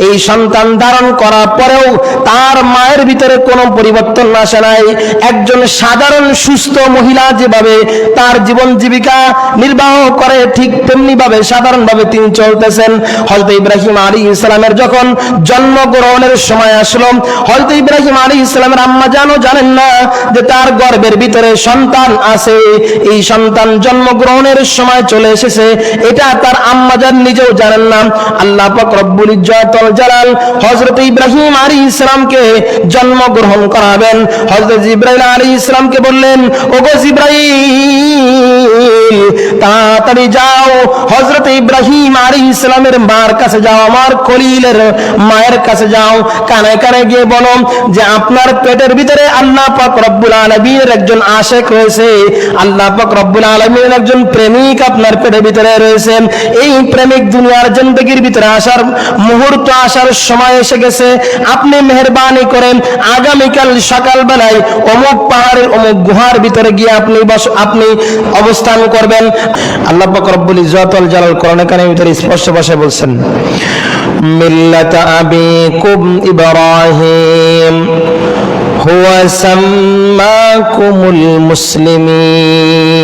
এই সন্তান ধারণ করার পরেও তার মায়ের ভিতরে কোনো পরিবর্তন আসে নাই। একজন সাধারণ সুস্থ মহিলা যেভাবে তার জীবন জীবিকা নির্বাহ করে, ঠিক তেমনি ভাবে সাধারণভাবে তিনি চলতেছেন। হযরত ইব্রাহিম আলাইহিস সালামের যখন জন্মগ্রহণের সময় আসলো, হযরত ইব্রাহিম আলাইহিস সালামের আম্মা জানেন না যে তার গর্ভের ভিতরে সন্তান আছে। এই সন্তান জন্মগ্রহণের সময় চলে এসেছে, এটা তার আম্মা জান নিজেও জানেন না। আল্লাহ পাক রব্বুল ইজ্জত ওয়াল জালাল হযরত ইব্রাহিম আলাইহিস সালামকে জন্মগ্রহণ করাবেন। হযরত জিবরাইল আলাইহিস সালামকে বললেন, ওগো জিবরাইল, তাড়াতাড়ি যাও, হযরত ইব্রাহিম আলাইহিস সালামের মার কাছে যাও, আমার খলিলের মায়ের কাছে যাও, কানে কানে গিয়ে বলো যে আপনার পেটের ভিতরে আল্লাহ পাক রব্বুল আলামিনের একজন আশিক রয়েছে, আল্লাহ পাক রব্বুল আলামিনের একজন প্রেমিক আপনার পেটের ভিতরে রয়েছে। এই প্রেমিক দুনিয়ার জিন্দেগির ভিতরে আসার মুহূর্ত আসার সময় এসে গেছে। আপনি মেহেরবানি করেন আগামীকাল সকালবেলায় অমুক পাহাড়ের অমুক গুহার ভিতরে গিয়ে আপনি অবস্থান করবেন। আল্লাহ পাক রব্বুল ইজ্জত ওয়াল জালাল কোরআনে কারিমের ভিতরে স্পষ্ট ভাষায় বলছেন, মিল্লাতা আবিকুম ইব্রাহিম হুয়া সাম্মাকুমুল মুসলিমিন।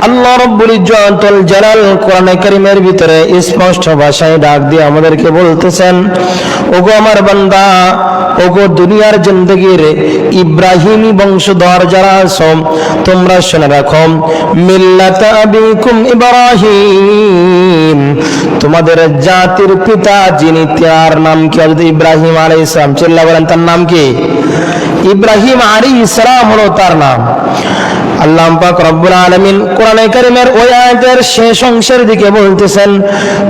আল্লাহ রাব্বুল ইজ্জত ওয়াল জালাল কোরআনে কারীমের ভিতরে স্পষ্ট ভাষায় ডাক দিয়ে আমাদেরকে বলতেছেন, ওগো আমার বান্দা, ওগো দুনিয়ার জিন্দেগির ইব্রাহিমী বংশধর যারা আছো, তোমরা শুনে রাখো, মিল্লাতা আবিকুম ইব্রাহিম, তোমাদের জাতির পিতা যিনি, তার নাম কি? হযরত ইব্রাহিম আলাইহিস সালাম। চিল্লা বলেন, তার নাম কি? ইব্রাহিম আলাইহিস সালাম হলো তার নাম। আল্লাহ পাক রব্বুল আলামিন কোরআনে কারীমের ওই আয়াতের শেষ অংশের দিকে বলতেছেন,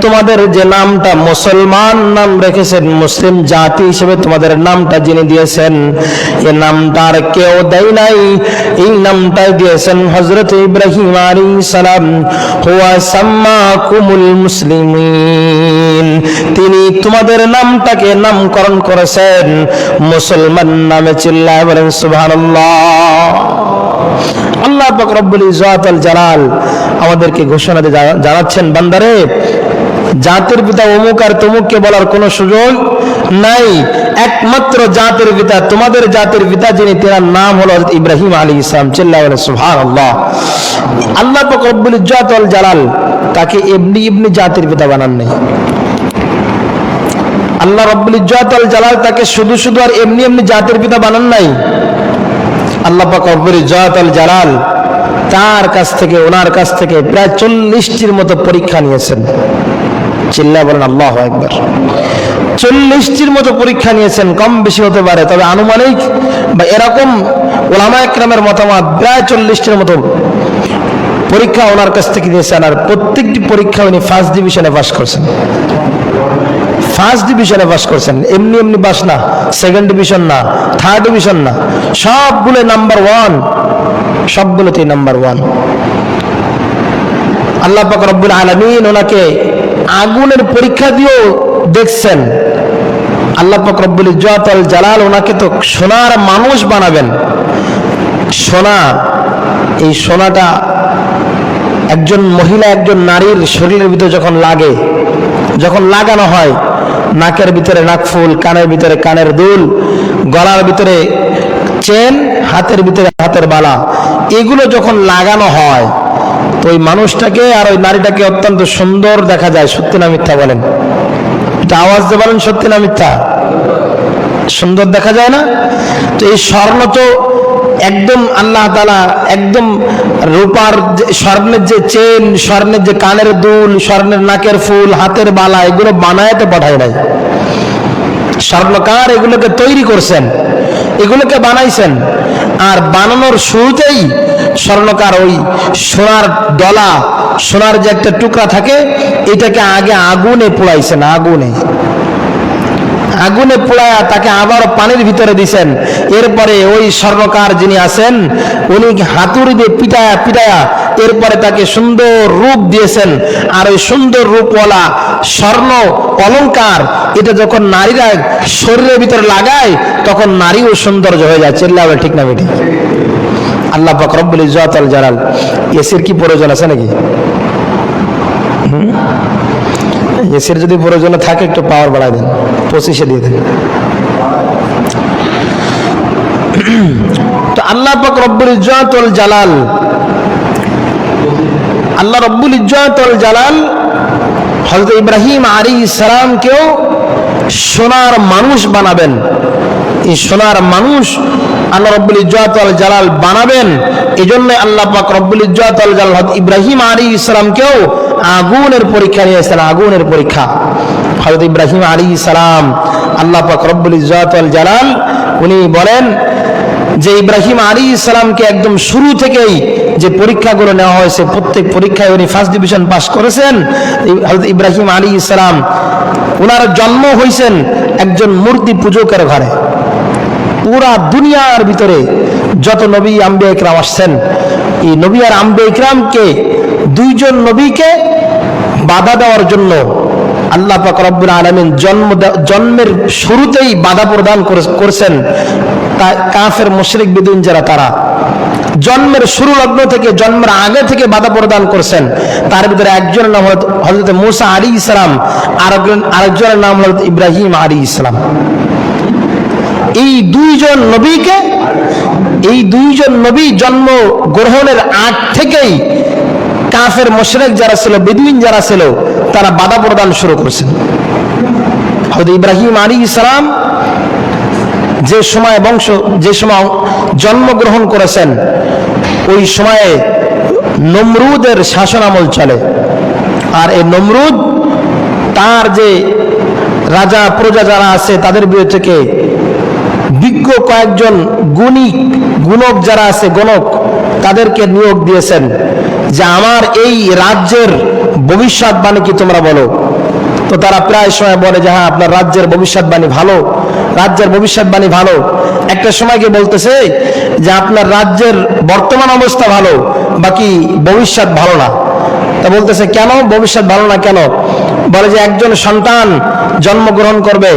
তোমাদের যে নামটা মুসলমান নাম রেখেছেন, মুসলিম জাতি হিসেবে তোমাদের নামটা যিনি দিয়েছেন, এই নামটা আর কেউ দেয় নাই, এই নামটাই দিয়েছেন হযরত ইব্রাহিম আলাইহিস সালাম। হুয়া সাম্মাকুমুল মুসলিমিন, তিনি তোমাদের নামটাকে নামকরণ করেছেন মুসলমান নামে। চিল্লায় বলেন সুবহানাল্লাহ। আল্লাহ পাক রব্বুল ইজ্জত ওয়াল জালাল আমাদেরকে ঘোষণা দিয়ে জানাচ্ছেন, বান্দারে, জাতির পিতা অমুক আর তমুককে বলার কোনো সুযোগ নাই। একমাত্র জাতির পিতা, তোমাদের জাতির পিতা যিনি, তার নাম হলো হযরত ইব্রাহিম আলাইহিস সালাম। চিল্লায় বলেন সুবহানাল্লাহ। আল্লাহ পাক রব্বুল ইজ্জত ওয়াল জালাল তাকে এমনি জাতির পিতা বানান নাই। আল্লাহ রব্বুল ইজ্জত ওয়াল জালাল তাকে শুধু আর এমনি জাতির পিতা বানান নাই। আল্লাহ পাক রব্বুল ইজ্জত ওয়াল জালাল ওনার কাছ থেকে প্রায় 40টির মতো পরীক্ষা নিয়েছেন। চিল্লা বলেন আল্লাহু আকবার। 40টির মতো পরীক্ষা নিয়েছেন, কম বেশি হতে পারে, তবে আনুমানিক বা এরকম উলামায়ে কেরামের মতামত প্রায় 40টির মতো পরীক্ষা ওনার কাছ থেকে নিয়েছেন। আর প্রত্যেকটি পরীক্ষা উনি ফার্স্ট ডিভিশনে পাস করছেন। ফার্স্ট ডিভিশনে পাস করছেন, এমনি পাস না, সেকেন্ড ডিভিশন না, থার্ড ডিভিশন না, সবগুলো নাম্বার 1, সবগুলোতেই নাম্বার 1। আল্লাহ পাক রব্বুল আলামিন ওনাকে আগুনের পরীক্ষা দিয়েও দেখছেন। আল্লাহ পাক রব্বুল ইজ্জত ওয়াল জালাল ওনাকে তো সোনার মানুষ বানাবেন। সোনা, এই সোনাটা একজন মহিলা, একজন নারীর শরীরের ভিতরে যখন লাগানো হয়, নাকের ভিতরে নাকফুল, কানের ভিতরে কানের দুল, গলার ভিতরে চেন, হাতের ভিতরে হাতের বালা, এগুলো যখন লাগানো হয়, তো ওই মানুষটাকে আর ওই নারীটাকে অত্যন্ত সুন্দর দেখা যায়। সত্যি না মিথ্যা বলেন? এটা আওয়াজ দিয়ে বলেন, সত্যি না মিথ্যা? সুন্দর দেখা যায় না? তো এই স্বর্ণ তো একদম আল্লাহ তাআলা একদম রূপার, স্বর্ণের যে চেন, স্বর্ণের যে কানের দুল, স্বর্ণের নাকের ফুল, হাতের বালা, এগুলো বানাইতে পাঠায় নাই। স্বর্ণকার এগুলোকে তৈরি করছেন, এগুলোকে বানাইছেন। আর বানানোর শুরুতেই স্বর্ণকার ওই সোনার ডলা, সোনার যে একটা টুকরা থাকে, এটাকে আগে আগুনে পোড়াইছেন। আগুনে পোড়ায়া তাকে আবার পানির ভিতরে দিছেন। এরপরে ওই স্বর্ণকার যিনি আছেন, উনি হাতুড়ি দিয়ে পিটায়া এরপরে তাকে সুন্দর রূপ দিয়েছেন। আর ওই সুন্দর রূপওয়ালা স্বর্ণ অলংকার, এটা যখন নারীরা শরীরের ভিতরে লাগায়, তখন নারীও সৌন্দর্য হয়ে যায়। চিল্লাবে ঠিক না বেটি? আল্লাহ পাক রব্বুল ইজ্জত ওয়াল জালাল এসির কি প্রয়োজন আছে নাকি? এসির যদি প্রয়োজন থাকে একটু পাওয়ার বাড়ায় দেন, 25-এ দিয়ে দেন। তো আল্লাহ পাক রব্বুল ইজ্জত ওয়াল জালাল, আল্লাহ রব্বুল ইজ্জত ওয়াল জালাল হযরত ইব্রাহিম আলাইহিস সালামকেও সোনার মানুষ বানাবেন। এই সোনার মানুষ আল্লাহ রব্বুল ইজ্জত ওয়াল জালাল বানাবেন। এজন্য আল্লাহ পাক রব্বুল ইজ্জত ওয়াল জালাল হযরত ইব্রাহিম আলাইহিস সালামকেও আগুনের পরীক্ষা নিয়েছেন, আগুনের পরীক্ষা। হযরত ইব্রাহিম আলাইহিস সালাম আল্লাহ পাক রব্বুল ইজ্জত ওয়াল জালাল উনি বলেন যে ইব্রাহিম আলাইহিস সালামকে একদম শুরু থেকেই যে পরীক্ষাগুলো নেওয়া হয়েছে প্রত্যেক পরীক্ষায় উনি ফার্স্ট ডিভিশন পাস করেছেন। হযরত ইব্রাহিম আলাইহিস সালাম ওনার জন্ম হয়েছেন একজন মূর্তি পূজকের ঘরে। পুরা দুনিয়ার ভিতরে যত নবী আম্বিয়া ইকরাম আসছেন, এই নবী আর আম্বিয়া ইকরামকে দুইজন নবীকে বাধা দেওয়ার জন্য আল্লাহ পাক রব্বুল আলামিন জন্মের শুরুতেই বাধা প্রদান করেছেন কাফের মুশরিক বিদুইন যারা, তারা জন্মের শুরু লগ্ন থেকে জন্মের আগে থেকে বাধা প্রদান করছেন। তার ভিতরে একজনের নাম হযরত মূসা আলাইহিস সালাম, আরেকজনের নাম হযরত ইব্রাহিম আলাইহিস সালাম। এই দুইজন নবী জন্ম গ্রহণের আগ থেকেই কাফের মুশরিক যারা ছিল, বেদুইন যারা ছিল, তারা বাধা প্রদান শুরু করেছেন। হযরত ইব্রাহিম আলাইহিস সালাম যে সময় জন্মগ্রহণ করেছেন, ওই সময়ে নমরুদের শাসন আমল চলে। আর এই নমরুদ তার যে রাজা প্রজা যারা আছে তাদের বিরুদ্ধে থেকে বিজ্ঞ কয়েকজন গুণক যারা আছে, গণক, তাদেরকে নিয়োগ দিয়েছেন যে আমার এই রাজ্যের ভবিষ্যৎবাণী কি তোমরা বলো। তো তারা প্রায় সময় বলে যে হ্যাঁ আপনার রাজ্যের ভবিষ্যৎবাণী ভালো, রাজ্যের ভবিষ্যৎবাণী ভালো। একটা সময় কি বলতেছে যে আপনার রাজ্যের বর্তমান অবস্থা ভালো, বাকি ভবিষ্যৎ ভালো না। তা বলতেছে কেন ভবিষ্যৎ ভালো না কেন? বলে যে একজন সন্তান জন্মগ্রহণ করবে,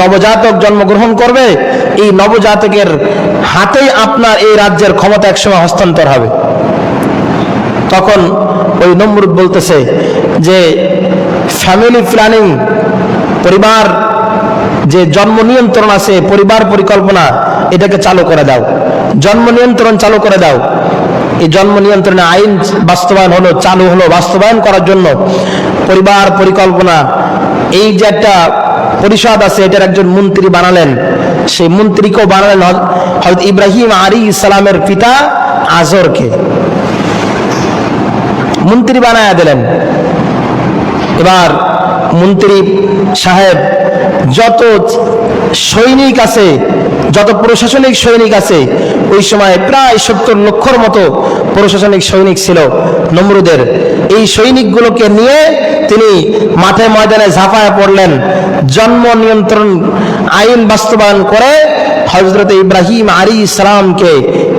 নবজাতক জন্মগ্রহণ করবে, এই নবজাতকের হাতেই আপনার এই রাজ্যের ক্ষমতা একসময় হস্তান্তর হবে। তখন ওই নমরুদ বলতেছে যে ফ্যামিলি প্ল্যানিং, পরিবার যে জন্ম নিয়ন্ত্রণ আছে, পরিবার পরিকল্পনা, এটাকে চালু করে দাও, জন্ম নিয়ন্ত্রণ চালু করে দাও। এই জন্ম নিয়ন্ত্রণে আইন চালু হলো বাস্তবায়ন করার জন্য পরিবার পরিকল্পনা এই যে একটা পরিষদ আছে, এটার একজন মন্ত্রী বানালেন। সেই মন্ত্রীকেও বানালেন হযরত ইব্রাহিম আলাইহিস সালামের পিতা আজরকে মন্ত্রী বানায়া দিলেন। এবার মন্ত্রী সাহেব যত সৈনিক আছে, যত প্রশাসনিক সৈনিক আছে, ওই সময় প্রায় 70 লক্ষর মতো প্রশাসনিক সৈনিক ছিল নমরুদের। এই সৈনিকগুলোকে নিয়ে তিনি মাঠে ময়দানে ঝাঁপায় পড়লেন, জন্ম নিয়ন্ত্রণ আইন বাস্তবায়ন করে হযরত ইব্রাহিম আলাইহিস সালামকে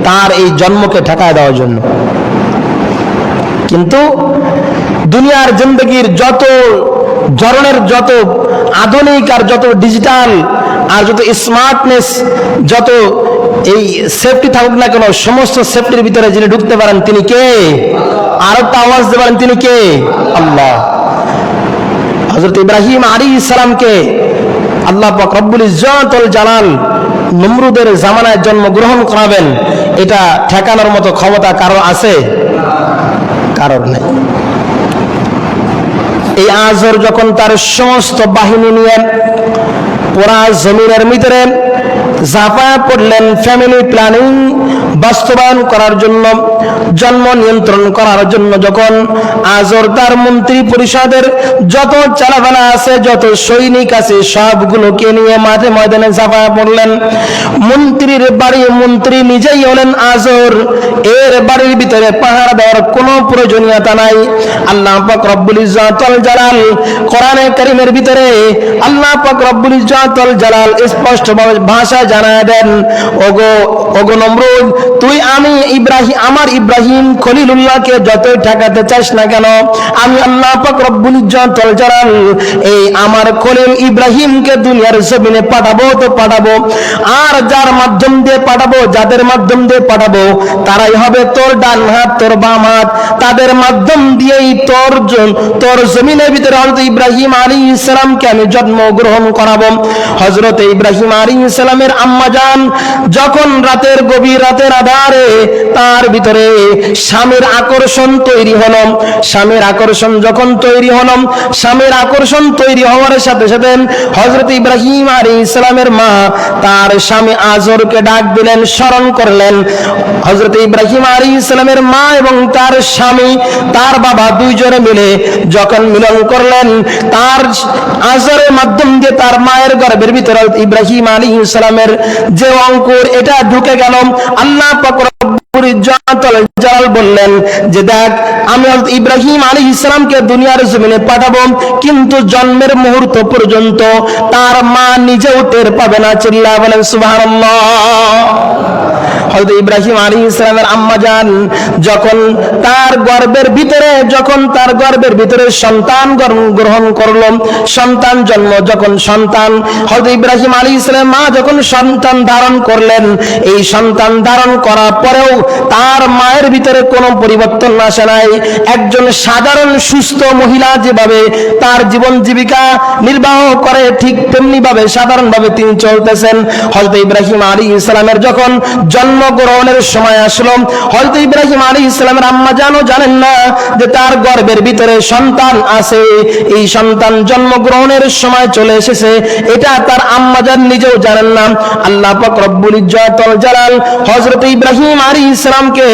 তার এই জন্মকে ঠেকায় দেওয়ার জন্য। কিন্তু দুনিয়ার জিন্দেগির যত ধরনের, যত আধুনিক আর যত ডিজিটাল আর যত স্মার্টনেস, যত এই সেফটি থাকুক না কেন, সমস্ত সেফটির ভিতরে যিনি ঢুকতে পারেন তিনি কে? আর একটা আওয়াজ দিতে পারেন তিনি কে? আল্লাহ। হযরত ইব্রাহিম আলাইহিস সালামকে আল্লাহ পাক রব্বুল ইজ্জত ওয়াল জালাল নমরুদের জামানায় জন্মগ্রহণ করাবেন, এটা ঠেকানোর মতো ক্ষমতা কারো আছে? কারোর নেই। এই আজর যখন তার সমস্ত বাহিনী নিয়ে পুরা জমিনের ভিতরে ঝাঁপায় পড়লেন ফ্যামিলি প্ল্যানিং বাস্তবায়ন করার জন্য, জন্ম নিয়ন্ত্রণ করার জন্য, যখন আজর তার মন্ত্রী পরিষদের যত চালাবানা আছে, যত সৈনিক আছে, সবগুলোকে নিয়ে মাঠে ময়দানে ঝাঁপায় পড়লেন। মন্ত্রীর বাড়ি, মন্ত্রী নিজেই হলেন আজর, এর বাড়ির ভিতরে পাহারা দেওয়ার কোনো প্রয়োজনীয়তা নাই। আল্লাহ পাক রব্বুল ইজ্জত ওয়াল জালাল কোরআনে কারীমের ভিতরে আল্লাহ পাক রব্বুল ইজ্জত ওয়াল জালাল স্পষ্ট ভাষায় জানায় দেন, ওগো নমরুদ, তুই আমার ইব্রাহিম খলিলুল্লাহকে যতই ঠেকাতে চাস না কেন, আমি আল্লাহ পাক রব্বুল ইজ্জত ওয়াল জালাল এই আমার খলিল ইব্রাহিমকে দুনিয়ার জমিনে পাঠাবো তো পাঠাবো, আর যার মাধ্যম দিয়ে পাঠাবো, যাদের মাধ্যম দিয়ে পাঠাবো, তারাই হবে তোর ডান হাত, তোর বাম হাত। তাদের মাধ্যম দিয়েই তোর জমিন জমিনের ভিতরে হযরত ইব্রাহিম আলাইহিস সালামকে আমি জন্মগ্রহণ করাবো। হযরত ইব্রাহিম আলাইহিস সালামের আম্মা জান যখন রাতের গভীর রাতের আধারে তার ভিতরে স্বামীর আকর্ষণ তৈরি হলো, স্বামীর আকর্ষণ যখন তৈরি হলো, স্বামীর আকর্ষণ তৈরি হওয়ার সাথে সাথে হযরত ইব্রাহিম আলাইহিস সালামের মা তার স্বামী আজরকে ডাক দিলেন, স্মরণ করলেন। হযরত ইব্রাহিম আলাইহিস সালামের মা এবং তার স্বামী তার বাবা দুইজনে মিলে যখন মিলন করলেন, তার আজরের মাধ্যম দিয়ে তার মায়ের গর্ভের ভিতরে ইব্রাহিম আলাইহিস সালামের যে অঙ্কুর এটা ঢুকে গেল। আল্লাহ পাক রব্বুল ইজ্জাতুল জালাল বললেন যে দেখ, আমি হযরত ইব্রাহিম আলাইহিস সালামকে দুনিয়ার জমিনে পাঠাবো, কিন্তু জন্মের মুহূর্ত পর্যন্ত তার মা নিজেও টের পাবে না। চিল্লায়া বলেন সুবহানাল্লাহ। হযরত ইব্রাহিম আলাইহিস সালামের আম্মা জান যখন তার গর্ভের ভিতরে সন্তান গ্রহণ করল, সন্তান জন্ম যখন সন্তান হযরত ইব্রাহিম আলাইহিস সালামের মা যখন সন্তান ধারণ করলেন, এই সন্তান ধারণ করার পরেও তার মায়ের ভিতরে কোনো পরিবর্তন আসে নাই। একজন সাধারণ সুস্থ মহিলা যেভাবে তার জীবন জীবিকা নির্বাহ করে, ঠিক তেমনি ভাবে সাধারণ ভাবে তিনি চলতেছেন। হযরত ইব্রাহিম আলাইহিস সালামের যখন জন্মগ্রহণের সময় আসলো, হযরত ইব্রাহিম আলাইহিস সালামের আম্মা জানও জানেন না যে তার গর্ভের ভিতরে সন্তান আছে। এই সন্তান জন্মগ্রহণের সময় চলে এসেছে, এটা তার আম্মা জান নিজেও জানেন না। আল্লাহ পাক রব্বুল ইজ্জাতুল জালাল হযরত ইব্রাহিম আলাইহিস সালামকে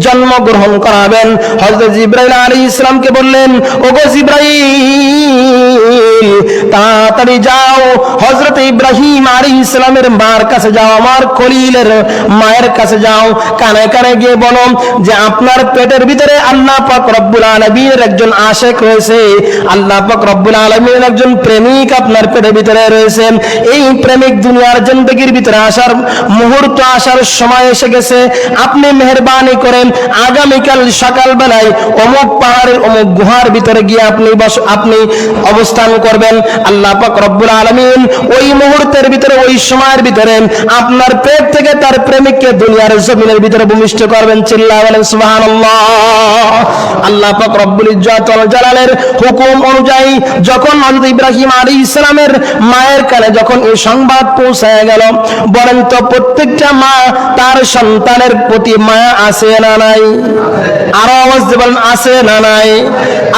জন্মগ্রহণ করাবেন। হযরত জিবরাইল আলাইহিস সালামকে বললেন, ওগো জিবরাইল, তাড়াতাড়ি যাও, হযরত ইব্রাহিম আলাইহিস সালামের মার কাছে যাও, আমার খলিলের মায়ের কাছে যাও, কানে কানে গিয়ে বলো যে আপনার পেটের ভিতরে আল্লাহ পাক রব্বুল আলামিনের একজন আশিক রয়েছে, আল্লাহ পাক রব্বুল আলামিনের একজন প্রেমিক আপনার পেটের ভিতরে রয়েছে। এই প্রেমিক দুনিয়ার জিন্দেগির ভিতরে আসার মুহূর্ত আসার সময় এসে গেছে। আপনি মেহেরবানি করেন আগামীকাল সকালবেলায় অমুক পাহাড়ের অমুক গুহার ভিতরে গিয়ে আপনি অবস্থান করবেন। আল্লাহ পাক রব্বুল আলামিন ওই মুহূর্তের ভিতরে, ওই সময়ের ভিতরে আপনার পেট থেকে তার প্রেমিককে দুনিয়ার জমিনের ভিতরে ভূমিষ্ঠ করবেন। চিল্লায়া বলেন সুবহানাল্লাহ। আল্লাহ পাক রব্বুল ইজ্জাতুল জালালের হুকুম অনুযায়ী যখন হযরত ইব্রাহিম আলাইহিস সালামের মায়ের কানে যখন এই সংবাদ পৌঁছায় গেল, বলেন তো প্রত্যেকটা মা তার সন্তানের প্রতি মায়া আছে না নাই? আরো আওয়াজ দিয়ে বলেন আছে না নাই?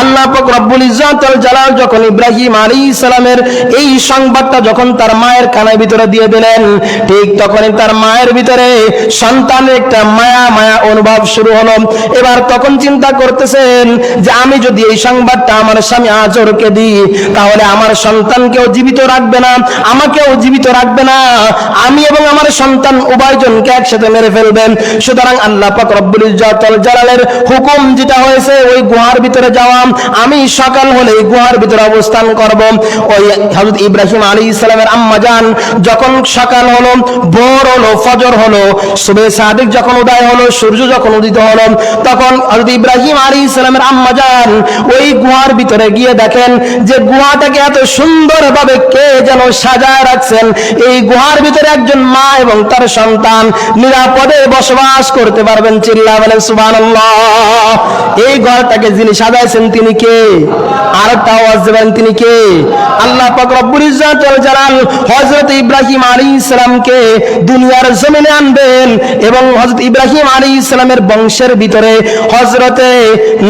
আল্লাহ পাক রব্বুল ইজ্জাতুল জালাল যখন ইব্রাহিম আলাইহিস সালামের এই সংবাদটা যখন তার মায়ের কানের ভিতরে দিয়ে দিলেন, ঠিক তখনই তার মায়ের ভিতরে সন্তানের একটা মায়া অনুভব শুরু হলো। এবার তখন চিন্তা করতেছেন যে আমি যদি এই সংবাদটা আমার স্বামী আজরকে দিই, তাহলে আমার সন্তানকেও জীবিত রাখবে না, আমাকেও জীবিত রাখবে না, আমি এবং আমার সন্তান উভয়জনকে একসাথে মেরে ফেলবেন। সুতরাং আল্লাহ পাক রব্বুল ইজ্জাতুল জালালের হুকুম যেটা হয়েছে ওই গুহার ভিতরে যাওয়া, আমি সকাল হলে গুহার ভিতরে অবস্থান করব। ওই হযরত ইব্রাহিম আলাইহিস সালামের আম্মা জান যখন সকাল হলো, ভোর হলো, ফজর হলো, সুবহে সাদিক যখন উদয় হলো, সূর্য যখন উদিত হলো, তখন হযরত ইব্রাহিম আলাইহিস সালামের আম্মা জান ওই গুহার ভিতরে গিয়ে দেখেন যে গুহাটাকে এত সুন্দরভাবে কে যেন সাজায় রাখছেন। এই গুহার ভিতরে একজন মা এবং তার সন্তান নিরাপদে বসবাস করতে পারবেন। চিল্লায়া বলেন সুবহানাল্লাহ। এই ঘরটাকে যিনি সাজাইছেন তিনি কে? আরেকটা আওয়াজ দেবেন, তিনি কে? আল্লাহ পাক রব্বুল ইজ্জাতুল জালাল হযরত ইব্রাহিম আলাইহিস সালামকে দুনিয়ার জমিনে আনবেন এবং হযরত ইব্রাহিম আলাইহিস সালামের বংশের ভিতরে হযরতে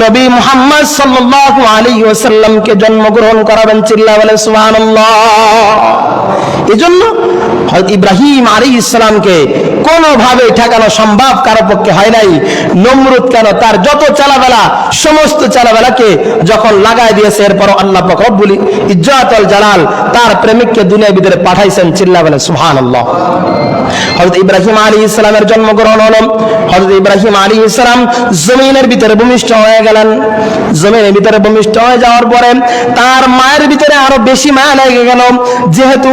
নবী মুহাম্মদ সাল্লাল্লাহু আলাইহি ওয়াসাল্লামকে জন্মগ্রহণ করাবেন। চিল্লায়া বলেন সুবহানাল্লাহ। এজন্য হযরত ইব্রাহিম আলাইহিস সালামকে কোনোভাবে ঠেকানো সম্ভব কারো পক্ষে হয় নাই। নমরুদ কেন তার যত চালাবেলা, সমস্ত চালাবেলাকে যখন লাগাই দিয়েছে, এরপর আল্লাহ পাক রব্বুল ইজ্জাতুল জালাল তার প্রেমিককে দুনিয়ার ভিতরে পাঠাইছেন। চিল্লায়া বলেন সুবহানাল্লাহ। হযরত ইব্রাহিম আলাইহিস সালামের জন্মগ্রহণ হলো, হযরত ইব্রাহিম আলাইহিস সালাম জমিনের ভিতরে ভূমিষ্ঠ হয়ে গেলেন। জমিনের ভিতরে ভূমিষ্ঠ হয়ে যাওয়ার পরে তার মায়ের ভিতরে আরো বেশি মায়া লেগে গেল, যেহেতু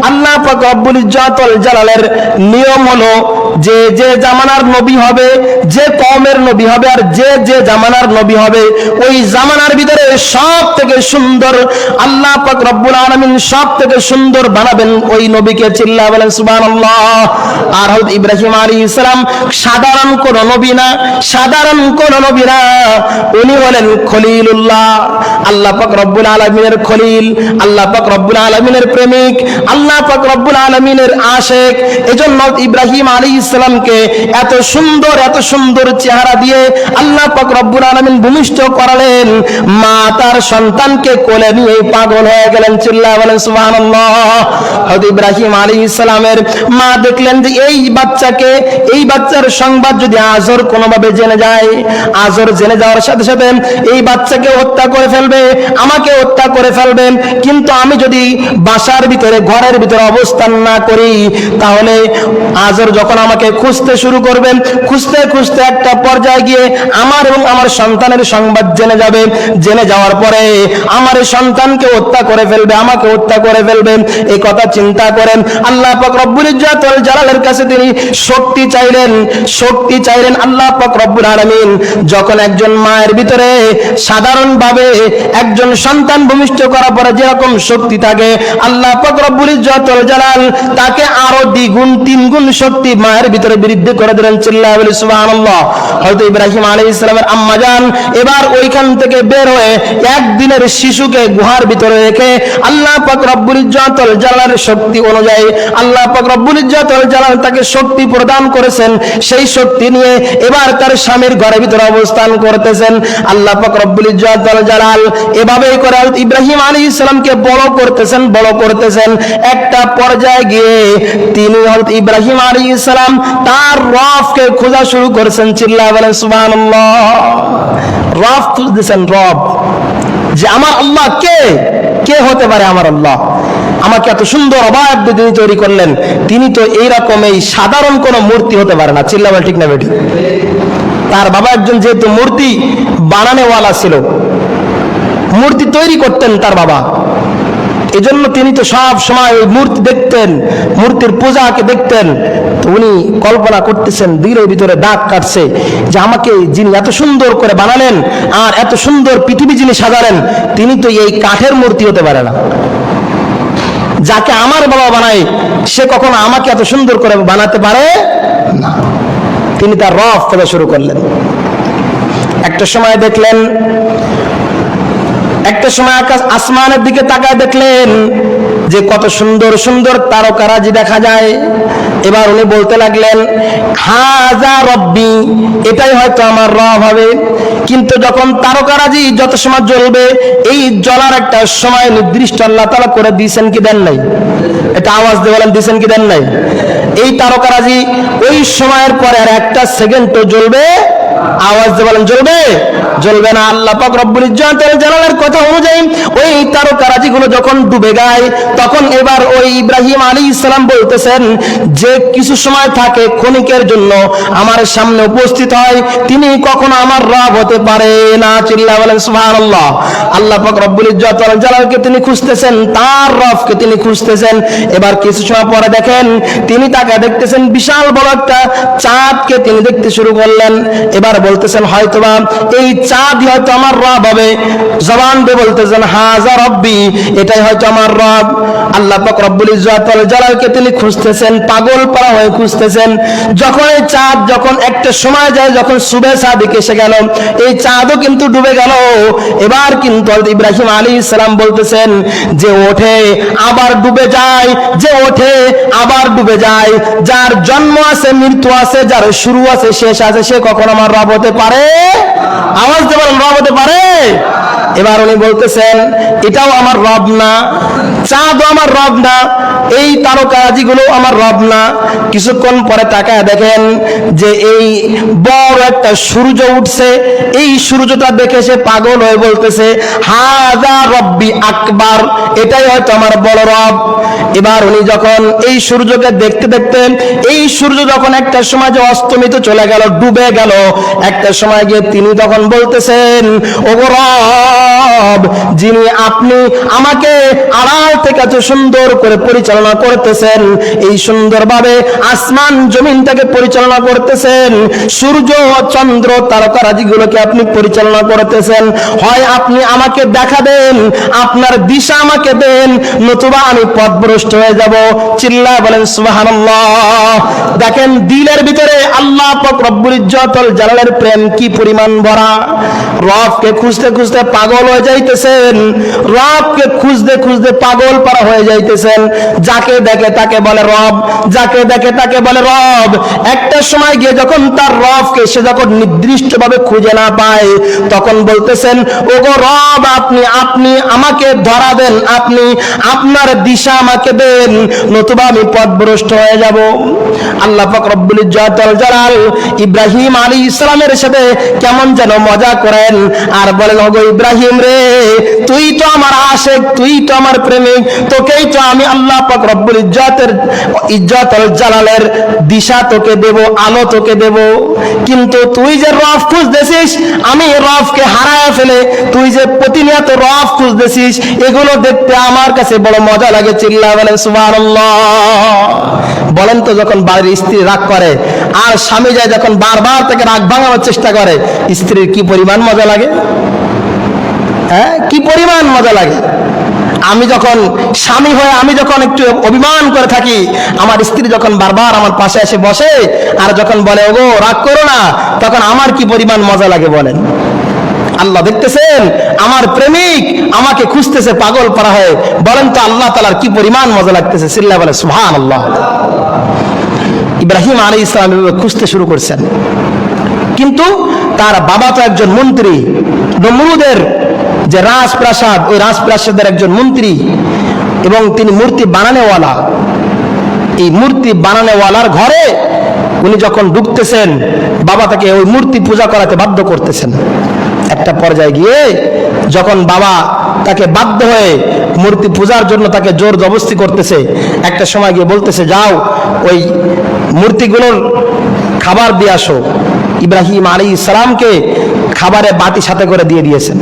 আল্লাহ পাক রব্বুল ইজ্জাতুল জালালের নিয়ম হলো যে যে জামানার নবী হবে, যে কওমের নবী হবে আর যে জামানার নবী হবে, ওই জামানার ভিতরে সব থেকে সুন্দর আল্লাহ পাক রব্বুল আলামিন সব থেকে সুন্দর বানাবেন ওই নবীকে। চিল্লা বলেন সুবহানাল্লাহ। আর হযরত ইব্রাহিম আলাইহিস সালাম সাধারণ কোন নবী না, সাধারণ কোন নবী না, উনি হলেন খলিলুল্লাহ, আল্লাহ পাক রব্বুল আলামিনের খলিল, আল্লাহ পাক রব্বুল আলামিনের প্রেমিক, আল্লাহ পাক রব্বুল আলামিনের আশিক। এজন্য ইব্রাহিম আলাইহিস সালামকে এত সুন্দর চেহারা দিয়ে আল্লাহ পাক রব্বুল আলামিন ভূমিষ্ঠ করালেন, মা তার সন্তানকে কোলে নিয়ে পাগল হয়ে গেলেন। চিল্লা বলেন সুবহানাল্লাহ। হযরত ইব্রাহিম আলাইহিস সালামের মা দেখলেন যে এই বাচ্চার সংবাদ যদি আজর কোনোভাবে জেনে যায়, আজর জেনে যাওয়ার সাথে সাথে এই বাচ্চাকে হত্যা করে ফেলবে, আমাকে হত্যা করে ফেলবে। কিন্তু আমি যদি বাসার ভিতরে ঘরের ভিতরে অবস্থান না করি, তাহলে আজর যখন আমাকে খুঁজতে শুরু করবেন, খুঁজতে খুঁজতে একটা পর্যায়ে গিয়ে আমার এবং আমার সন্তানের সংবাদ জেনে যাবে। জেনে যাওয়ার পরে আমার সন্তানকে হত্যা করে ফেলবে, আমাকে হত্যা করে ফেলবে। এই কথা চিন্তা করেন আল্লাহ পাক রব্বুল ইজ্জত ওয়াল জালালের কাছে তিনি শক্তি চাইলেন। আল্লাহ পাক রব্বুল আলামিন যখন একজন মায়ের ভিতরে সাধারণভাবে একজন সন্তান ভূমিষ্ঠ করার পরে যেরকম শক্তি থাকে, আল্লাহ পাক রব্বুল ইজ্জত ওয়াল জালাল তাকে আরো দ্বিগুণ তিনগুণ শক্তি মায়ের ভিতরে বৃদ্ধি করে দিলেন। চিল্লাল্লাহু আলাইহি সুবহানাল্লাহ। হযরত ইব্রাহিম আলাইহিস সালামের আম্মা জান এবার ওইখান থেকে বের হয়ে একদিনের শিশুকে গুহার ভিতরে রেখে আল্লাহ পাক রব্বুল ইজ্জত ওয়াল জালালের শক্তি অনুযায়ী আল্লাহ পাক রব্বুল ইজ্জত ওয়াল জালাল তাকে শক্তি প্রদান করেছেন। সেই শক্তি নিয়ে এবার তার স্বামীর ঘরের ভিতরে অবস্থান করতেছেন। আল্লাহ পাক রব্বুল ইজ্জত ওয়াল জালাল এভাবেই করে ইব্রাহিম আলাইহিস সালামকে বড় করতেছেন। একটা পর্যায়ে গিয়ে তিনি হযরত ইব্রাহিম আলাইহিস সালাম তার রবকে খোঁজা শুরু করেছেন। চিল্লায়া বলেন সুবহানাল্লাহ। রব খুঁজতেছেন, রব যে আমার আল্লাহ কে হতে পারে আমার আল্লাহ? আমাকে এত সুন্দর অবাক তিনি তৈরি করলেন, তিনি তো এইরকম এই সাধারণ কোন মূর্তি হতে পারে না। চিল্লা বলে ঠিক না বেটি? তার বাবা একজন যেহেতু মূর্তি বানানেওয়ালা ছিল, মূর্তি তৈরি করতেন তার বাবা, এজন্য তিনি তো সব সময় ওই মূর্তি দেখতেন, মূর্তির পূজাকে দেখতেন। তো উনি কল্পনা করতেছেন, দিলের ভিতরে দাগ কাটছে যে আমাকে যিনি এত সুন্দর করে বানালেন আর এত সুন্দর পৃথিবী যিনি সাজালেন, তিনি তো এই কাঠের মূর্তি হতে পারে না। যাকে আমার বাবা বানায় সে কখনো আমাকে এত সুন্দর করে বানাতে পারে না। তিনি তার রব খোঁজা শুরু করলেন। একটা সময় আকাশ আসমানের দিকে তাকায় দেখলেন যে কত সুন্দর সুন্দর তারকারাজি দেখা যায়। এবার উনি বলতে লাগলেন, হাজা রব্বি, এটাই হয়তো আমার রব হবে। কিন্তু যখন তারকারাজি যত সময় জ্বলবে, এই জ্বলার একটা সময় নির্দিষ্ট আল্লাহ তাআলা করে দিয়েছেন কি দেন নাই? এটা আওয়াজ দিয়ে বলেন, দিয়েছেন কি দেন নাই? এই তারকারাজি ওই সময়ের পরে আর একটা সেকেন্ডও জ্বলবে, আওয়াজ দিয়ে বলেন জ্বলবে না। আল্লাহ পাক রব্বুল ইজ্জত ওয়াল জালালের কথা অনুযায়ী ওই তারকারাজিগুলো যখন ডুবে যায়, তখন এবার ওই ইব্রাহিম আলাইহিস সালাম বলতেছেন যে কিছু সময় থাকে ক্ষণিকের জন্য আমার সামনে উপস্থিত হয়, তিনি কখনো আমার রব হতে পারে না। চিল্লা বলেন সুবহানাল্লাহ। আল্লাহ পাক রব্বুল ইজ্জত ওয়াল জালালকে তিনি খুঁজতেছেন, তার রবকে তিনি খুঁজতেছেন। এবার কিছু সময় পরে দেখেন তিনি তাকে দেখতেছেন বিশাল বড় একটা চাঁদকে তিনি দেখতে শুরু করলেন। এবার বলতেছেন হয়তোবা এই চাঁদই হয়তো আমার রব হবে। জবান দিয়ে বলতেছেন হাজা রব্বি, এটাই হয়তো আমার রব। আল্লাহ পাক রব্বুল ইজ্জত ওয়াল জালালকে তিনি খুঁজতেছেন, পাগল পারা হয়ে খুঁজতেছেন। যখন এই চাঁদ যখন একটা সময় যায়, যখন সুবে সাদিক এসে গেল, এই চাঁদও কিন্তু ডুবে গেল। এবার কিন্তু হযরত ইব্রাহিম আলাইহিস সালাম বলতেছেন যে ওঠে আবার ডুবে যায়, যে ওঠে আবার ডুবে যায়, যার জন্ম আছে মৃত্যু আছে, যার শুরু আছে শেষ আছে, সে কখন আমার রব হতে পারে? আওয়াজ দিয়ে বলেন, রব হতে পারে? এবার উনি বলতেছেন এটাও আমার রব না, চাঁদও আমার রব না, এই তারকারাজিগুলো আমার রব না। কিছুক্ষণ পরে তাকায় দেখেন যে এই বড় একটা সূর্য উঠছে। এই সূর্যটা দেখে সে পাগল হয়ে বলতেছে হাজা রব্বি আকবার, এটাই হয়তো আমার বড় রব। এবার উনি যখন এই সূর্যকে দেখতে দেখতে, এই সূর্য যখন একটা সময় যে অস্তমিত চলে গেল, ডুবে গেল, একটা সময় গিয়ে তিনি তখন বলতেছেন ওগো রব, রব, যিনি আপনি আমাকে আড়াল থেকে এত সুন্দর করে পরিচালনা করতেছেন, এই সুন্দরভাবে আসমান জমিনটাকে পরিচালনা করতেছেন, সূর্য চন্দ্র তারকারাজিগুলোকে আপনি পরিচালনা করতেছেন, হয় আপনি আমাকে দেখা দেন, আপনার দিশা আমাকে দেন, নতুবা আমি পথভ্রষ্ট হয়ে যাব। চিল্লায় বলেন সুবহানাল্লাহ। দেখেন দিলের ভিতরে আল্লাহ পাক রব্বুল ইজ্জতুল জালালের প্রেম কি পরিমাণ ভরা। রবকে খুঁজতে খুঁজতে পাগল হয়ে যাইতেছেন, রবকে খুঁজতে খুঁজতে পাগল পারা হয়ে যাইতেছেন। যাকে দেখে তাকে বলে রব, যাকে দেখে তাকে বলে রব। একটা সময় গিয়ে যখন তার রবকে সে যখন নির্দিষ্টভাবে খুঁজে না পায়, তখন বলতেছেন, ওগো রব, আপনি আপনি আমাকে ধরা দেন, আপনি আপনার দিশা আমাকে দেন, নতুবা আমি পথভ্রষ্ট হয়ে যাব। আল্লাহ পাক রব্বুল ইজ্জতুল জালাল ইব্রাহিম আলাইহিস সালামের সাথে কেমন যেন মজা করেন আর বলেন, ওগো ইব্রাহিম রে, তুই তো আমার আশিক, তুই তো আমার প্রেমিক, তোকেই তো আমি আল্লাহ পাক রব্বুল ইজ্জতুল জালালের দিশা তোকে দেব, আলো তোকে দেব। কিন্তু তুই যে রব খুঁজতেছিস, আমি রবকে হারায় ফেলে তুই যে প্রতিনিয়ত রব খুঁজতেছিস, এগুলো দেখতে আমার কাছে বড় মজা লাগে। চিল্লায় বলেন সুবহানাল্লাহ। বলেন তো, যখন বাড়ির স্ত্রী রাগ করে আর স্বামী যায় যখন বারবার তাকে রাগ ভাঙানোর চেষ্টা করে, স্ত্রীর কি পরিমাণ মজা লাগে? হ্যাঁ, কি পরিমাণ মজা লাগে। আমি যখন স্বামী হয়ে আমি যখন একটু অভিমান করে থাকি, আমার স্ত্রী যখন বারবার আমার পাশে এসে বসে আর যখন বলে, ওগো রাগ করো না, তখন আমার কি পরিমাণ মজা লাগে বলেন। আল্লাহ দেখতেছেন আমার প্রেমিক আমাকে খুঁজতেছে পাগল পারা হয়ে, বলেন তো আল্লাহ তাআলার কি পরিমাণ মজা লাগতেছে। চিল্লায় বলে সুবহানাল্লাহ। ইব্রাহিম আলাইহিস সালাম খুঁজতে শুরু করছেন, কিন্তু তার বাবা তো একজন মন্ত্রী, নমরুদের যে রাজপ্রাসাদ, ওই রাজপ্রাসাদের একজন মন্ত্রী, এবং তিনি মূর্তি বানানোওয়ালা। এই মূর্তি বানানোওয়ালার ঘরে উনি যখন ঢুকতেছেন, বাবা তাকে ওই মূর্তি পূজা করাতে বাধ্য করতেছেন। একটা পর্যায়ে গিয়ে যখন বাবা তাকে বাধ্য হয়ে মূর্তি পূজার জন্য তাকে জোর জবরদস্তি করতেছে, একটা সময় গিয়ে বলতেছে, যাও ওই মূর্তিগুলোর খাবার দিয়ে আসো। ইব্রাহিম আলাইহিস সালামকে খাবারে বাটি সাথে করে দিয়ে দিয়েছেন।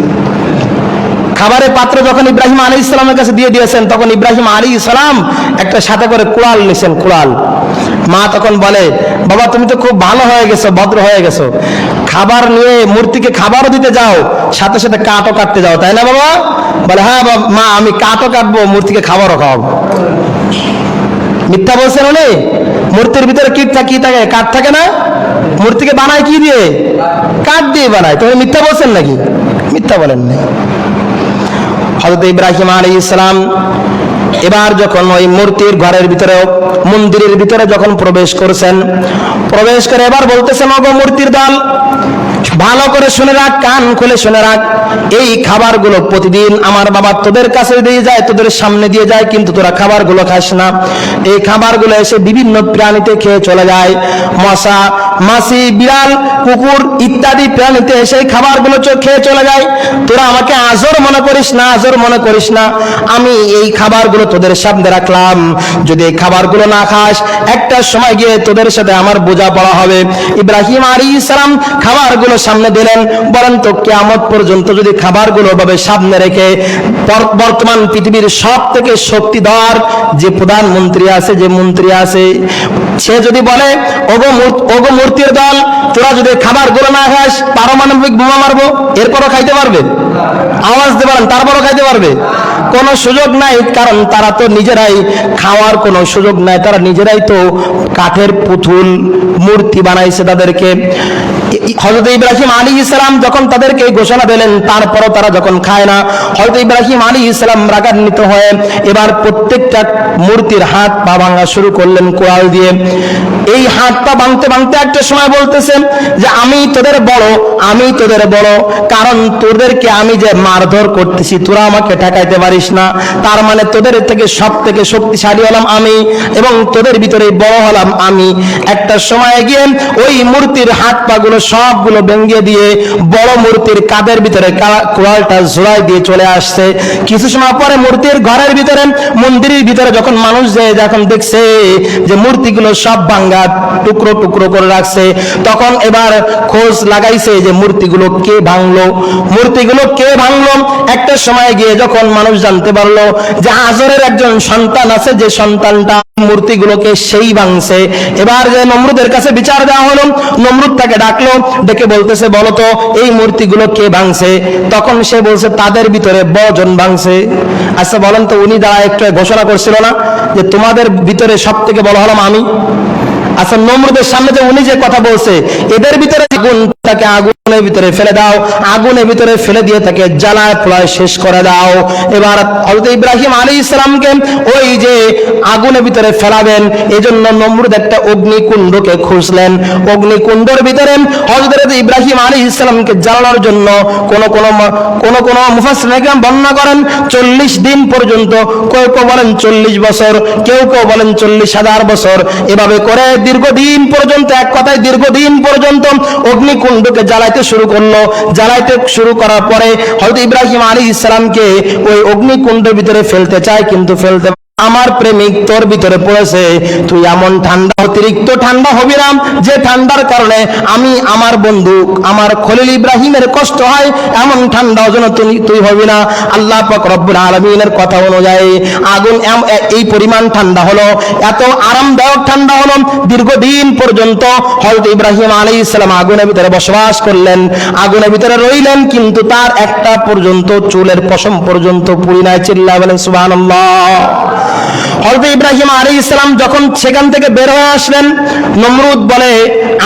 খাবারের পাত্র যখন ইব্রাহিম আলাইহিস সালামের কাছে দিয়ে দিয়েছেন, তখন ইব্রাহিম আলাইহিস সালাম একটা সাথে করে কুড়াল নিয়েছেন, কুড়াল। মা তখন বলে, বাবা তুমি তো খুব ভালো হয়ে গেছো, ভদ্র হয়ে গেছো, খাবার নিয়ে মূর্তিকে খাবারও দিতে যাও, সাথে সাথে কাঠও কাটতে যাও, তাই না বাবা? বলে, হ্যাঁ মা, আমি কাঠও কাটবো, মূর্তিকে খাবারও খাওয়াবো। মিথ্যা বলছেন উনি? মূর্তির ভিতরে কি থাকে? কাঠ থাকে না? মূর্তিকে বানায় কি দিয়ে? কাঠ দিয়ে বানায়। তুমি মিথ্যা বলছেন নাকি? মিথ্যা বলেন না। হযরত ইব্রাহিম আলাইহিস সালাম এবার যখন ওই মূর্তির ঘরের ভিতরে, মন্দিরের ভিতরে যখন প্রবেশ করছেন, প্রবেশ করে এবার বলতেছেন, ওগো মূর্তির দল, ভালো করে শুনে রাখ, কান খুলে শুনে রাখ, এই খাবারগুলো প্রতিদিন আমার বাবা তোদের কাছে দিয়ে যায়, তোদের সামনে দিয়ে যায়, কিন্তু তোরা খাবারগুলো খাস না। এই খাবারগুলো এসে বিভিন্ন প্রাণীতে খেয়ে চলে যায়, মশা, মাছি, বিড়াল, কুকুর ইত্যাদি প্রাণীতে এসে খাবারগুলো খেয়ে চলে যায়। তোরা আমাকে আজর মনে করিস না, আজর মনে করিস না। আমি এই খাবারগুলো তোদের সামনে রাখলাম, যদি এই খাবারগুলো না খাস, একটা সময় গিয়ে তোদের সাথে আমার বোঝাপড়া হবে। ইব্রাহিম আলাইহিস সালাম খাবারগুলো সামনে দিলেন। বলেন তো, কিয়ামত পর্যন্ত যদি খাবারগুলো ভাবে সামনে রেখে বর্তমান পৃথিবীর সব থেকে শক্তিধর যে প্রধানমন্ত্রী আছে, যে মন্ত্রী আছে, সে যদি বলে, ওগো মূর্তির দল, তোরা যদি খাবারগুলো না খাস, পারমাণবিক বোমা মারবো, এরপরও খাইতে পারবে? আওয়াজ দিতে পারেন, তারপরও খাইতে পারবে? কোনো সুযোগ নাই, কারণ তারা তো নিজেরাই খাওয়ার কোনো সুযোগ নাই, তারা নিজেরাই তো কাঠের পুতুল মূর্তি বানাইছে তাদেরকে। হযরত ইব্রাহিম আলাইহিস সালাম যখন তাদেরকে ঘোষণা দিলেন, তারপরও তারা যখন খায় না, হযরত ইব্রাহিম আলাইহিস সালাম রাগান্বিত হয়ে এবার প্রত্যেকটা মূর্তির হাত পা ভাঙা শুরু করলেন কোড়াল দিয়ে। এই হাত পা ভাঙতে ভাঙতে একটা সময় বলতেছেন যে, আমি তোদের বড়, আমি তোদের বড়, কারণ তোদেরকে আমি যে মারধর করতেছি, তোরা আমাকে ঠেকাইতে পারিস না। তার মানে তোদের থেকে সব থেকে শক্তিশালী হলাম আমি, এবং তোদের ভিতরে বড় হলাম আমি। একটা সময় গিয়ে ওই মূর্তির হাত পা গুলো সবগুলো ভেঙে দিয়ে বড় মূর্তির কাদের ভিতরে কোড়ালটা জোড়াই দিয়ে চলে আসছে। কিছু সময় পরে মূর্তির ঘরের ভিতরে, মন্দিরের ভিতরে যখন মানুষ যায়, যখন দেখছে যে মূর্তিগুলো সব ভাঙ্গা টুকরো টুকরো করে রাখছে, তখন এবার খোঁজ লাগাইছে যে মূর্তিগুলো কে ভাঙলো, মূর্তিগুলো কে ভাঙলো। একটা সময় গিয়ে যখন মানুষ জানতে পারলো যে হাজরের একজন সন্তান আছে, যে সন্তানটা মূর্তিগুলোকে সেই ভাঙছে। এবার যে নমরুদের কাছে বিচার দেওয়া হলো, নমরুদ তাকে ডাকলো, ডেকে বলতেছে বলো তো এই মূর্তিগুলো কে ভাঙছে? তখন সে বলছে তাদের ভিতরে বজন ভাঙছে। আচ্ছা বলেন তো, উনি দ্বারা একটু ঘোষণা করছিল না যে তোমাদের ভিতরে সব থেকে বড় হলাম আমি? আচ্ছা নমরুদের সামনে যে উনি যে কথা বলছে, এদের ভিতরে আগুন, তাকে আগুনের ভিতরে ফেলে দাও, আগুনের ভিতরে ফেলে দিয়ে তাকে জ্বালায় পোড়ায় শেষ করে দাও। এবার হযরত ইব্রাহিম আলাইহিস সালামকে ওই যে আগুনের ভিতরে ফেলাবেন, এজন্য নমরুদ একটা অগ্নিকুণ্ডকে খুঁজলেন। অগ্নিকুণ্ডের ভিতরে হযরত ইব্রাহিম আলাইহিস সালামকে জ্বালানোর জন্য কোন মুফাসসিরিন বর্ণনা করেন 40 দিন পর্যন্ত, কেউ কেউ বলেন 40 বছর, কেউ কেউ বলেন 40,000 বছর, এভাবে করে দীর্ঘদিন পর্যন্ত, এক কথায় দীর্ঘদিন পর্যন্ত অগ্নিকুণ্ডকে জ্বালাইতে শুরু করলো। জ্বালাইতে শুরু করার পরে হযরত ইব্রাহিম আলাইহিস সালামকে ওই অগ্নিকুণ্ডের ভিতরে ফেলতে চায়, কিন্তু ফেলতে, আমার প্রেমিক তোর ভিতরে পড়েছে, তুই এমন ঠান্ডা, অতিরিক্ত ঠান্ডা হবি না যে ঠান্ডার কারণে আমি আমার বন্ধু আমার খলিল ইব্রাহিমের কষ্ট হয়, এমন ঠান্ডা যেন তুই হবি না। আল্লাহ পাক রব্বুল আলামিনের কথা অনুযায়ী আগুন এই পরিমাণ ঠান্ডা হলো, এত আরামদায়ক ঠান্ডা হলো, দীর্ঘদিন পর্যন্ত হযরত ইব্রাহিম আলাইহিস সালাম আগুনের ভিতরে বসবাস করলেন, আগুনের ভিতরে রইলেন, কিন্তু তার একটা পর্যন্ত চুলের পশম পর্যন্ত পুড়ি নাই। চিল্লায়া বলেন সুবহানাল্লাহ। হযরত ইব্রাহিম আলাইহিস সালাম যখন সেখান থেকে বের হয়ে আসলেন, নমরুদ বলে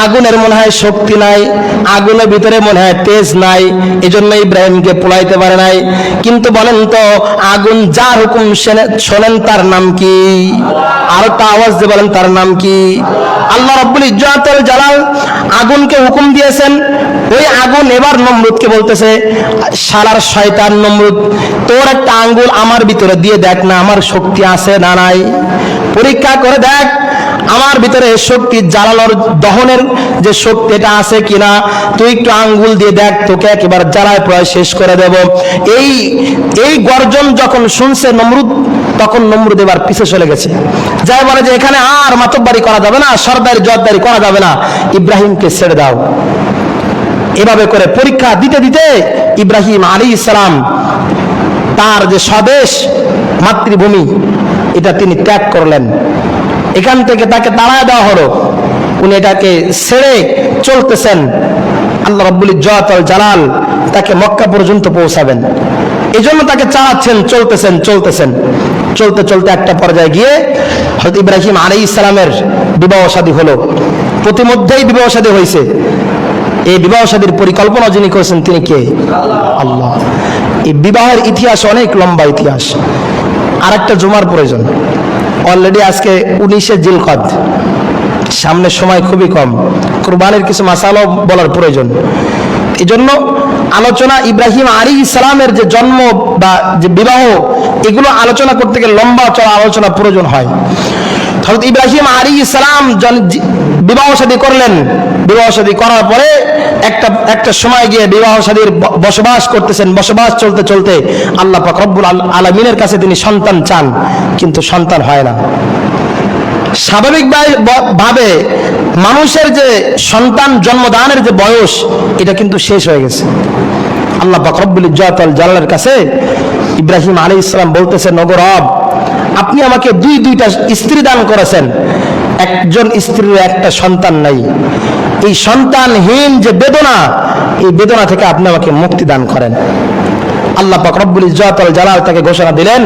আগুনের মনে হয় শক্তি নাই, আগুনের ভিতরে মনে হয় তেজ নাই, এজন্য ইব্রাহিমকে পোড়াইতে পারে নাই। কিন্তু বলেন তো, আগুন যার হুকুম শোনেন তার নাম কি? আর একটা আওয়াজ দিয়ে বলেন তার নাম কি? আল্লাহ রাব্বুল ইজ্জত ওয়াল জালাল আগুনকে হুকুম দিয়েছেন। ওই আগুন এবার নমরুদকে বলতেছে, শালার শয়তান নমরুদ, তোর একটা আঙ্গুল আমার ভিতরে দিয়ে দেখ না, আমার শক্তি আছে না নাই, পরীক্ষা করে দেখ আমার ভিতরে শক্তি, জ্বালানোর দহনের যে শক্তি এটা আছে কিনা, তুই একটু আঙ্গুল দিয়ে দেখ, তোকে একেবারে জ্বালায় প্রায় শেষ করে দেব। এই গর্জন যখন শুনছে নমরুদ, তখন নমরুদ এবার পিছে চলে গেছে, যাই বলে যে এখানে আর মাতব্বারি করা যাবে না, সরদারি জর্দারি করা যাবে না, ইব্রাহিমকে ছেড়ে দাও। এভাবে করে পরীক্ষা দিতে দিতে ইব্রাহিম আলাইহিস সালাম তার যে স্বদেশ, মাতৃভূমি, এটা তিনি ত্যাগ করলেন। এখান থেকে তাকে তাড়ায় দেওয়া হলো, উনি এটাকে ছেড়ে চলতেছেন। আল্লাহ রাব্বুল ইজ্জত ওয়াল জালাল তাকে মক্কা পর্যন্ত পৌঁছাবেন, এজন্য তাকে চালাচ্ছেন, চলতেছেন। চলতে চলতে একটা পর্যায়ে গিয়ে হযরত ইব্রাহিম আলাইহিস সালামের বিবাহ শাদী হলো। প্রতিমধ্যেই বিবাহ শাদী হয়েছে। এই বিবাহ শাদীর পরিকল্পনা যিনি করেছেন তিনি কে? আল্লাহ। এই বিবাহের ইতিহাস অনেক লম্বা ইতিহাস, আর একটা জুমার প্রয়োজন। অলরেডি আজকে 19শে জিলকদ, সামনে সময় খুবই কম, কুরবানির কিছু মাসালাও বলার প্রয়োজন। এই জন্য আলোচনা ইব্রাহিম আলাইহিস সালামের যে জন্ম বা যে বিবাহ, এগুলো আলোচনা করতে গেলে লম্বা চড়া আলোচনা প্রয়োজন হয়। হযরত ইব্রাহিম আলাইহিস সালাম বিবাহ শাদী করলেন। বিবাহ শাদী করার পরে একটা সময় গিয়ে বিবাহ শাদীর বসবাস করতেছেন। বসবাস চলতে চলতে আল্লাহ পাক রব্বুল আলামিনের কাছে তিনি সন্তান চান, কিন্তু সন্তান হয় না। স্বাভাবিকভাবে মানুষের যে সন্তান জন্মদানের যে বয়স, এটা কিন্তু শেষ হয়ে গেছে। আল্লাহ পাক রব্বুল ইজ্জত ওয়াল জালালের কাছে ইব্রাহিম আলাইহিস সালাম বলতেছেন, ওগো রব, আপনি আমাকে দুইটা স্ত্রী দান করেছেন, একজন স্ত্রীর একটা সন্তান নাই। এই সন্তানহীন যে বেদনা, এই বেদনা থেকে আপনি আমাকে মুক্তি দান করেন। আল্লাহ পাক রব্বুল ইজ্জত ওয়াল জালাল তাকে ঘোষণা দিলেন,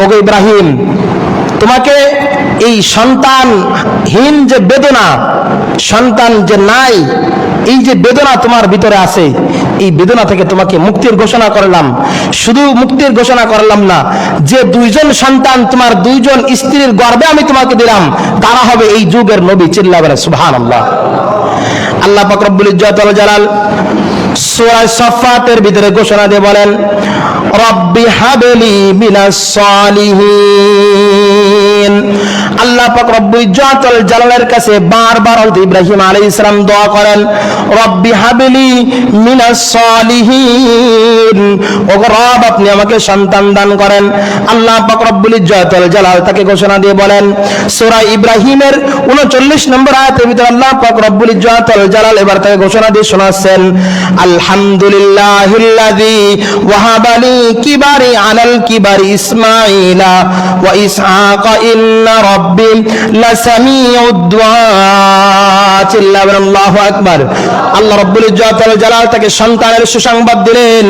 ওগো ইব্রাহিম, তোমাকে এই সন্তানহীন যে বেদনা, সন্তান যে নাই, এই যে বেদনা তোমার ভিতরে আছে, এই বেদনা থেকে তোমাকে মুক্তির ঘোষণা করলাম। শুধু মুক্তির ঘোষণা করলাম না, যে দুইজন সন্তান তোমার দুইজন স্ত্রীর গর্ভে আমি তোমাকে দিলাম, তারা হবে এই যুগের নবী। চিল্লায়া বলেন সুবহানাল্লাহ। আল্লাহ পাক রব্বুল ইজ্জত ওয়াল জালাল সূরা সাফফাতের ভিতরে ঘোষণা দিয়ে বলেন, রব্বি হাবলি মিনাস সালিহিন। আল্লাহ আল্লাহ পাক রব্বুল ইজ্জাতুল জালালের কাছে বারবার হযরত ইব্রাহিম আলাইহিস সালাম দোয়া করেন, রব্বি হাবলি মিনাস সালিহিন, ওগো রব আপনি আমাকে সন্তান দান করেন। আল্লাহ পাক রব্বুল ইজ্জাতুল জালাল তাকে ঘোষণা দিয়ে বলেন, সূরা ইব্রাহিমের 39 নম্বর আয়াতের ভিতরে আল্লাহ পাক রব্বুল ইজ্জাতুল জালাল এবার তাকে ঘোষণা দিয়ে শোনাচ্ছেন, আলহামদুলিল্লাহিল্লাযী ওয়াহাবা লি কিবারি আলাল কিবারি ইসমাঈলা ওয়া ইসহাকা ইন্না রাব্বি লাসামিউদ দুআ। আল্লাহু আকবার। আল্লাহ রাব্বুল ইজ্জাতুল জালাল তাকে সন্তানের সুসংবাদ দিলেন।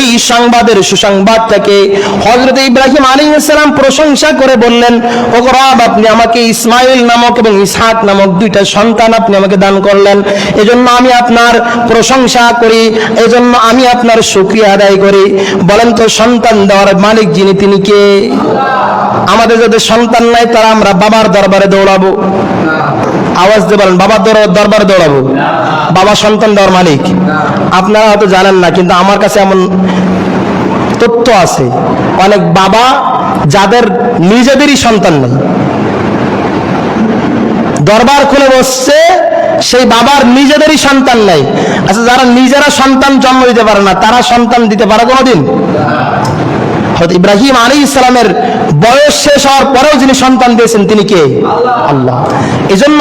এই সংবাদের সুসংবাদটাকে হযরত ইব্রাহিম আলাইহিস সালাম প্রশংসা করে বললেন, ওগো রব আপনি আমাকে ইসমাইল নামক এবং ইসহাক নামক দুইটা সন্তান আপনি আমাকে দান করলেন, এজন্য আমি আপনার প্রশংসা করি, এজন্য আমি আপনার শুকরিয়া আদায় করি। বলেন তো সন্তান দেওয়ার মালিক যিনি তিনি কে? আমাদের যাদের সন্তান নাই তারা আমরা বাবার দরবারে দৌড়াবো, আওয়াজ দিয়ে বলেন বাবার দরবারে দৌড়াবো। বাবা সন্তান দেওয়ার মালিক? আপনারা হয়তো জানেন না, কিন্তু আমার কাছে এমন তথ্য আছে, অনেক বাবা যাদের নিজেদেরই সন্তান নেই, দরবার খুলে বসছে, সেই বাবার নিজেদেরই সন্তান নাই। আচ্ছা, যারা নিজেরা সন্তান জন্ম দিতে পারে না তারা সন্তান দিতে পারে কোনোদিন? হযরত ইব্রাহিম আলাইহিস সালামের বয়স শেষ হওয়ার পরেও যিনি সন্তান দিয়েছেন তিনি কে? আল্লাহ। এজন্য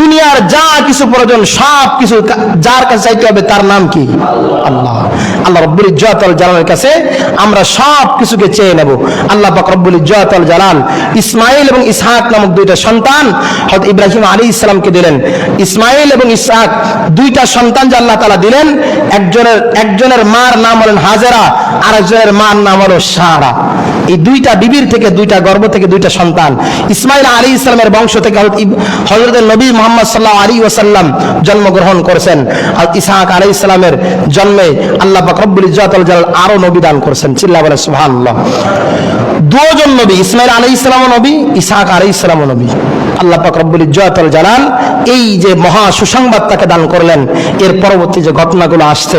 দুনিয়ার যা কিছু প্রয়োজন সব কিছু যার কাছে চাইতে হবে তার নাম কি? আল্লাহ। আল্লাহ রাব্বুল ইজ্জাতুল জালালের কাছে আমরা সব কিছুকে চেয়ে নেব। আল্লাহ পাক রব্বুল ইজ্জাতুল জালাল ইসমাইল এবং ইসহাক নামক দুইটা সন্তান হযরত ইব্রাহিম আলাইহিস সালামকে দিলেন। ইসমাইল এবং ইসহাক দুইটা সন্তান যে আল্লাহ তাআলা দিলেন, একজনের মার নাম হলেন হাজেরা, আর একজনের মার নাম হলো সারা। এই দুইটা বিবির থেকে, দুইটা গর্ভ থেকে দুইটা সন্তান। ইসমাইল আলাইহিস সালামের বংশ থেকে হযরত নবী মুহাম্মদ সাল্লাল্লাহু আলাইহি ওয়াসাল্লাম জন্মগ্রহণ করেছেন। আর ইসহাক আলাইহিস সালামের জন্মে আল্লাহ পাক রব্বুল ইজ্জাতুল জালাল আরো নবী দান করেছেন। চিল্লা বলে সুবহানাল্লাহ। দুজন নবী, ইসমাইল আলাইহিস সালামও নবী, ইসহাক আলাইহিস সালামও নবী। আল্লাহ পাক রব্বুল ইজ্জাতুল জালাল এই যে মহা সুসংবাদ তাকে দান করলেন, এর পরবর্তী যে ঘটনাগুলো আসছে